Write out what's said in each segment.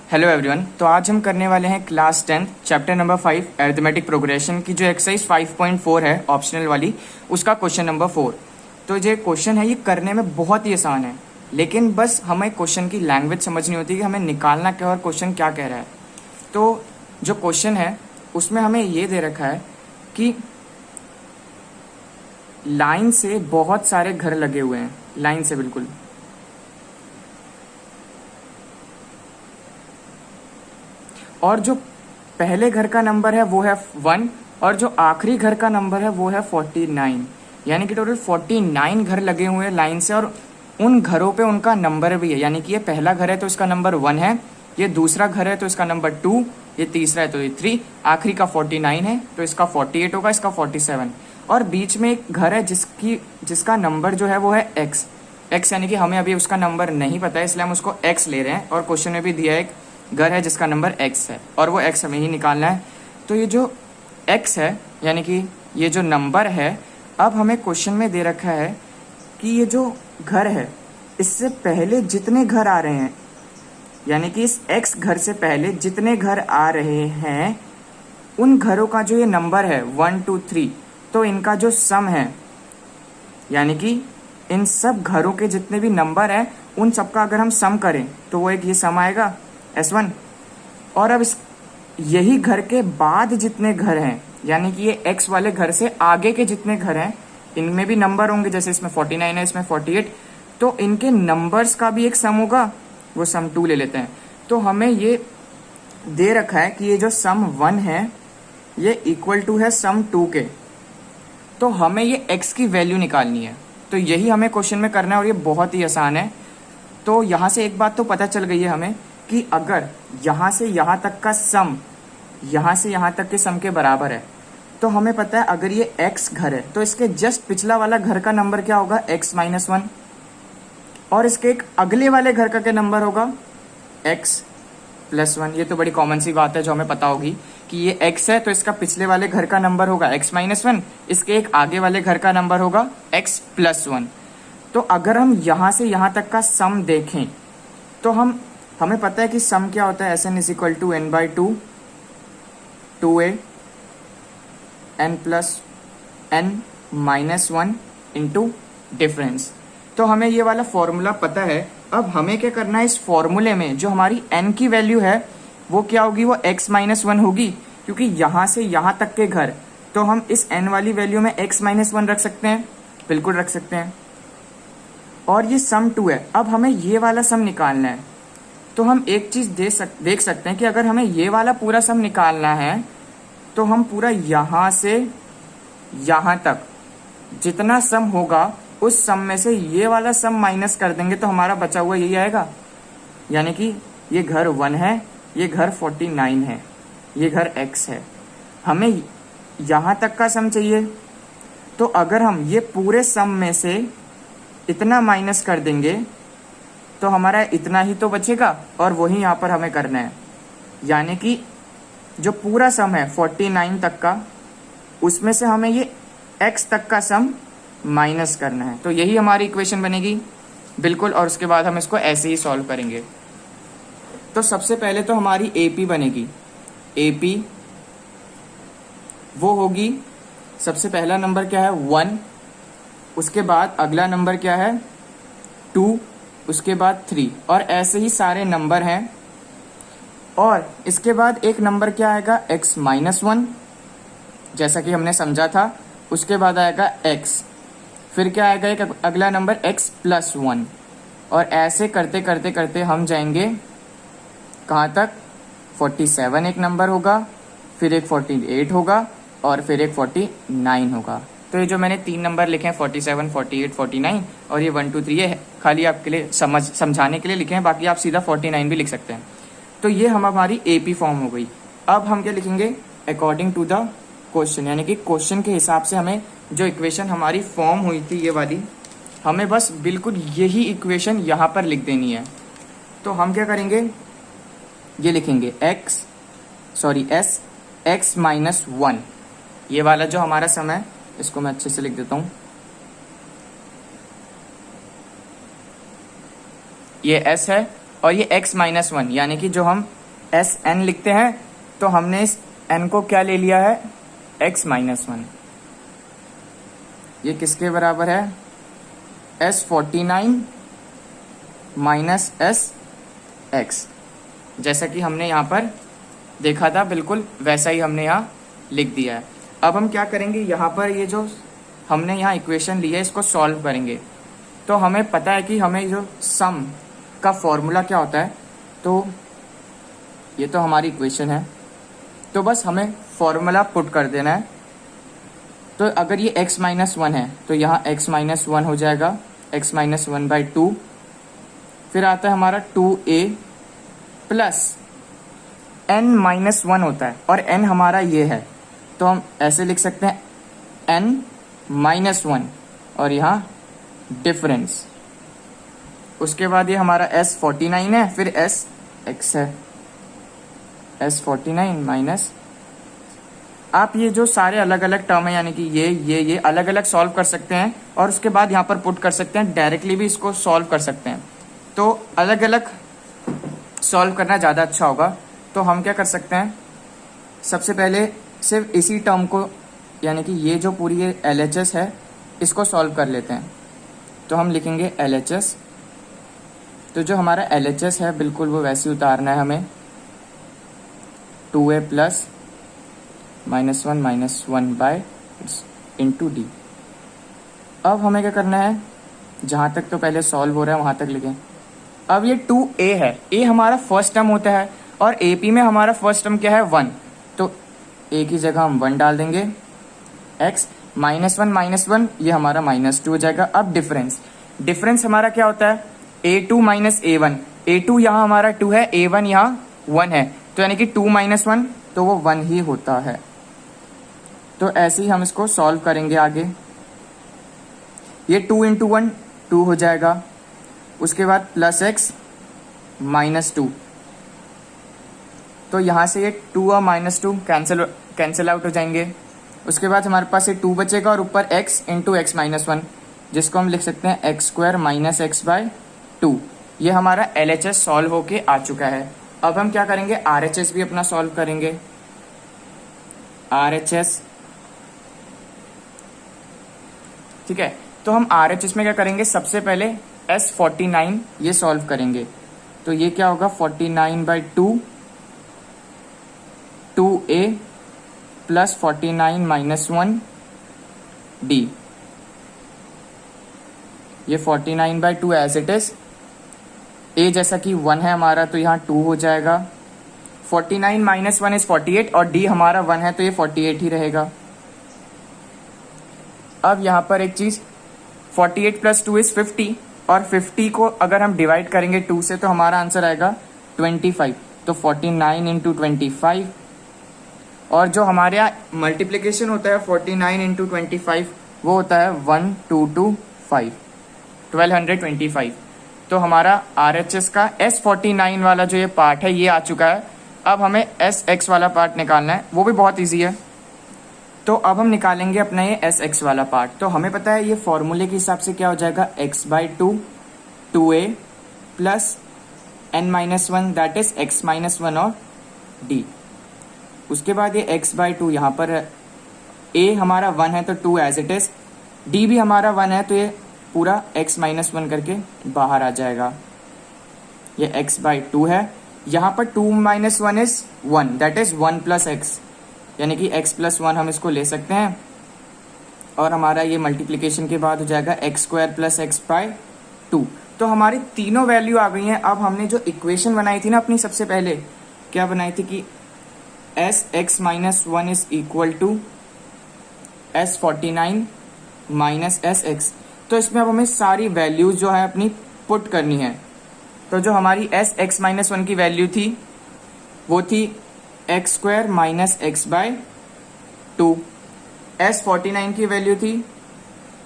Hello everyone. तो आज हम करने वाले हैं class 10 chapter number 5 arithmetic progression की जो एक्सरसाइज 5.4 है ऑप्शनल वाली, उसका क्वेश्चन नंबर 4। तो ये क्वेश्चन है, ये करने में बहुत ही आसान है, लेकिन बस हमें क्वेश्चन की लैंग्वेज समझनी होती है कि हमें निकालना क्या और क्वेश्चन क्या कह रहा है। तो जो क्वेश्चन है उसमें हमें ये दे रखा है कि लाइन से बहुत सारे घर लगे हुए हैं, लाइन से बिल्कुल, और जो पहले घर का नंबर है वो है 1 और जो आखिरी घर का नंबर है वो है 49। यानी कि टोटल 49 घर लगे हुए हैं लाइन से, और उन घरों पे उनका नंबर भी है। यानी कि ये पहला घर है तो इसका नंबर 1 है, ये दूसरा घर है तो इसका नंबर 2, ये तीसरा है तो ये 3, आखिरी का 49 है तो इसका 48 होगा, इसका 47, और बीच में एक घर है जिसका नंबर जो है वो है x। यानी कि हमें अभी उसका नंबर नहीं पता है, इसलिए हम उसको x ले रहे हैं, और क्वेश्चन में भी दिया है एक घर है जिसका नंबर x है और वो x हमें ही निकालना है। तो ये जो x है यानी कि ये जो नंबर है, अब हमें क्वेश्चन में दे रखा है कि ये जो घर है इससे पहले जितने घर आ रहे हैं, यानी कि इस x घर से पहले जितने घर आ रहे हैं उन घरों का जो ये नंबर है 1 2 3, तो इनका जो सम है, यानी कि इन सब घरों के जितने भी नंबर हैं उन सबका अगर हम सम करें तो वो एक ये सम आएगा S1। और अब यही घर के बाद जितने घर हैं, यानी कि ये x वाले घर से आगे के जितने घर हैं, इनमें भी नंबर होंगे, जैसे इसमें 49 है, इसमें 48, तो इनके नंबर्स का भी एक सम होगा, वो सम 2 ले लेते हैं। तो हमें ये दे रखा है कि ये जो सम 1 है ये इक्वल टू है सम 2 के। तो हमें ये x की वैल्यू निकालनी है, तो यही हमें क्वेश्चन में करना है और ये बहुत ही आसान है। तो यहाँ से एक बात तो पता चल गई है हमें कि अगर यहाँ से यहाँ तक का सम यहाँ से यहाँ तक के सम के बराबर है, तो हमें पता है अगर ये x घर है तो इसके जस्ट पिछला वाला घर का नंबर क्या होगा, x-1, और इसके एक अगले वाले घर का क्या नंबर होगा, x+1। ये तो बड़ी कॉमन सी बात है जो हमें पता होगी कि ये x है तो इसका पिछले वाले घर का नंबर होगा x-1, इसके एक आगे वाले घर का नंबर होगा x+1। तो अगर हम यहाँ से यहाँ तक का सम देखें तो हमें पता है कि सम क्या होता है, Sn = n/2 2a n+n-1 into difference. तो हमें ये वाला फॉर्मूला पता है। अब हमें क्या करना है, इस फॉर्मूले में जो हमारी n की वैल्यू है वो क्या होगी, वो x-1 होगी, क्योंकि यहाँ से यहाँ तक के घर, तो हम इस n वाली वैल्यू में x-1 रख सकते हैं, बिल्कुल रख सकते हैं। और ये सम 2 है, अब हमें ये वाला सम निकालना है। तो हम एक चीज देख सकते हैं कि अगर हमें ये वाला पूरा सम निकालना है तो हम पूरा यहाँ से यहाँ तक जितना सम होगा उस सम में से ये वाला सम माइनस कर देंगे तो हमारा बचा हुआ यही आएगा। यानी कि ये घर 1 है, ये घर 49 है, ये घर x है, हमें यहाँ तक का सम चाहिए। तो अगर हम ये पूरे सम में से इतना माइनस कर देंगे तो हमारा इतना ही तो बचेगा, और वही यहाँ पर हमें करना है। यानी कि जो पूरा सम है 49 तक का, उसमें से हमें ये x तक का सम माइनस करना है। तो यही हमारी इक्वेशन बनेगी बिल्कुल, और उसके बाद हम इसको ऐसे ही सॉल्व करेंगे। तो सबसे पहले तो हमारी AP बनेगी, AP वो होगी, सबसे पहला नंबर क्या है 1, उसके बाद अगला नंबर क्या है 2, उसके बाद 3, और ऐसे ही सारे नंबर हैं। और इसके बाद एक नंबर क्या आएगा, x-1, जैसा कि हमने समझा था। उसके बाद आएगा x, फिर क्या आएगा एक अगला नंबर x+1, और ऐसे करते करते करते हम जाएंगे कहाँ तक, 47 एक नंबर होगा, फिर एक 48 होगा, और फिर एक 49 होगा। तो ये जो मैंने 3 नंबर लिखे हैं 47, 48, 49 और ये 1 2 3, ये खाली आपके लिए समझाने के लिए लिखे हैं, बाकी आप सीधा 49 भी लिख सकते हैं। तो ये हमारी AP फॉर्म हो गई। अब हम क्या लिखेंगे, अकॉर्डिंग टू द क्वेश्चन, यानी कि क्वेश्चन के हिसाब से हमें जो इक्वेशन हमारी फॉर्म हुई थी ये वाली, हमें बस बिल्कुल यही इक्वेशन यहाँ पर लिख देनी है। तो हम क्या करेंगे, ये लिखेंगे x-1, ये वाला जो हमारा सम है इसको मैं अच्छे से लिख देता हूँ, ये s है और ये x-1, यानी कि जो हम एस एन लिखते हैं, तो हमने इस एन को क्या ले लिया है, एक्स माइनस वन। ये किसके बराबर है, S49 माइनस एस एक्स। जैसा कि हमने यहाँ पर देखा था बिल्कुल वैसा ही हमने यहाँ लिख दिया है। अब हम क्या करेंगे, यहाँ पर ये जो हमने यहाँ इक्वेशन ली है इसको सॉल्व करेंगे। तो हमें पता है कि हमें जो सम का फॉर्मूला क्या होता है, तो ये तो हमारी इक्वेशन है, तो बस हमें फॉर्मूला पुट कर देना है। तो अगर ये x माइनस वन है तो यहाँ x माइनस वन हो जाएगा, x minus one by two. फिर आता है हमारा 2a plus n minus one होता है और n हमारा ये है, तो हम ऐसे लिख सकते हैं n माइनस वन और यहाँ डिफरेंस। उसके बाद ये हमारा S49 है, फिर sx है, S49 माइनस। आप ये जो सारे अलग अलग टर्म है यानी कि ये अलग अलग सॉल्व कर सकते हैं और उसके बाद यहाँ पर पुट कर सकते हैं, डायरेक्टली भी इसको सॉल्व कर सकते हैं। तो अलग अलग सॉल्व करना ज़्यादा अच्छा होगा। तो हम क्या कर सकते हैं, सबसे पहले सिर्फ इसी टर्म को यानी कि ये जो पूरी ये LHS है इसको सॉल्व कर लेते हैं। तो हम लिखेंगे LHS। तो जो हमारा LHS है बिल्कुल वो वैसे ही उतारना है हमें, 2a plus minus one by into D. अब हमें क्या करना है, जहाँ तक तो पहले सॉल्व हो रहा है वहाँ तक लिखें। अब ये 2a है, a हमारा फर्स्ट टर्म होता है और AP में हमारा फर्स्ट टर्म क्या है, 1। तो a की जगह हम 1 डाल देंगे, x माइनस वन ये हमारा -2 हो जाएगा। अब डिफरेंस हमारा क्या होता है, a2 माइनस a1। a2 यहाँ हमारा 2 है, a1 यहाँ 1 है, तो यानी कि 2 माइनस वन तो वो 1 ही होता है। तो ऐसे ही हम इसको सॉल्व करेंगे आगे। ये 2 इंटू 1 2 हो जाएगा, उसके बाद प्लस x माइनस 2, तो यहाँ से ये 2 और -2 कैंसिल आउट हो जाएंगे। उसके बाद हमारे पास ये 2 बचेगा और ऊपर x into x minus one, जिसको हम लिख सकते हैं x square minus x by 2। ये हमारा LHS सॉल्व होके आ चुका है। अब हम क्या करेंगे, RHS भी अपना सॉल्व करेंगे। RHS, ठीक है। तो हम RHS में क्या करेंगे, सबसे पहले S49 ये सॉल्व करेंगे। तो ये क्या होगा, 49 by 2a plus 49 minus 1d। ये 49 by 2 as it is, a जैसा कि 1 है हमारा तो यहाँ 2 हो जाएगा। 49 माइनस 1 इज 48 और d हमारा 1 है तो ये 48 ही रहेगा। अब यहाँ पर एक चीज, 48 प्लस 2 इज 50 और 50 को अगर हम डिवाइड करेंगे 2 से तो हमारा आंसर आएगा 25। तो 49 इंटू 25, और जो हमारे यहाँ मल्टीप्लीकेशन होता है 49 इंटू 25 वो होता है 1225, 1225। तो हमारा RHS का S49 वाला जो ये पार्ट है ये आ चुका है। अब हमें SX वाला पार्ट निकालना है, वो भी बहुत ईजी है। तो अब हम निकालेंगे अपना ये SX वाला पार्ट। तो हमें पता है ये फॉर्मूले के हिसाब से क्या हो जाएगा, x by 2a plus n minus one that is x minus one और d। उसके बाद ये x बाई 2 यहाँ पर है, a हमारा 1 है तो 2 एज इट इज, d भी हमारा 1 है तो ये पूरा x माइनस वन करके बाहर आ जाएगा। ये x बाई 2 है, यहाँ पर 2 minus 1 is 1 that is 1 plus x, यानी कि x प्लस 1 हम इसको ले सकते हैं। और हमारा ये मल्टीप्लिकेशन के बाद हो जाएगा x square plus x by 2। तो हमारी तीनों वैल्यू आ गई हैं। अब हमने जो इक्वेशन बनाई थी ना अपनी, सबसे पहले क्या बनाई थी कि SX minus 1 is equal to S49 minus SX। तो इसमें अब हमें सारी वैल्यूज जो है अपनी पुट करनी है। तो जो हमारी SX माइनस 1 की वैल्यू थी वो थी x square minus x by 2। S49 की वैल्यू थी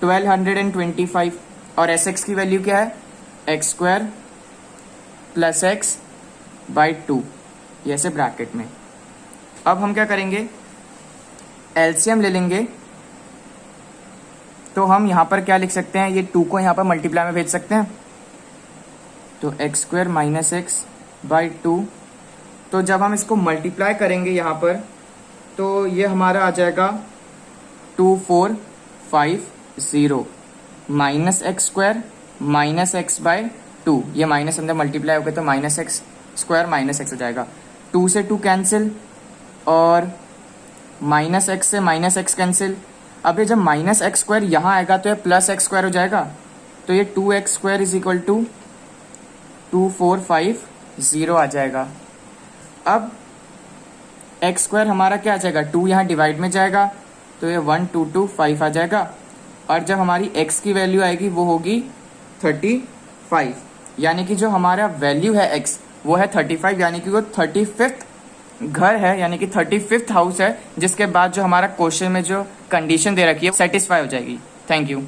1225 और SX की वैल्यू क्या है, x square plus x by 2, ये ऐसे ब्रैकेट में। अब हम क्या करेंगे, एलसीएम ले लेंगे। तो हम यहाँ पर क्या लिख सकते हैं, ये 2 को यहाँ पर मल्टीप्लाई में भेज सकते हैं। तो x square minus x by 2 तो जब हम इसको मल्टीप्लाई करेंगे यहाँ पर तो ये हमारा आ जाएगा 2450 minus x square minus x by 2, ये माइनस अंदर मल्टीप्लाई हो गया तो minus x square minus x हो जाएगा, 2 से 2 कैंसिल और माइनस एक्स से माइनस एक्स कैंसिल। अब ये जब माइनस एक्स स्क्वायर यहाँ आएगा तो ये प्लस एक्स स्क्वायर हो जाएगा, तो ये 2x square is equal to 2450 आ जाएगा। अब एक्स स्क्वायर हमारा क्या आ जाएगा, 2 यहाँ डिवाइड में जाएगा तो ये 1225 आ जाएगा, और जब हमारी x की वैल्यू आएगी वो होगी 35, यानी कि जो हमारा वैल्यू है x वो है 35, यानी कि वो 35th घर है, यानी कि 35th हाउस है, जिसके बाद जो हमारा क्वेश्चन में जो कंडीशन दे रखी है सेटिस्फाई हो जाएगी। Thank you.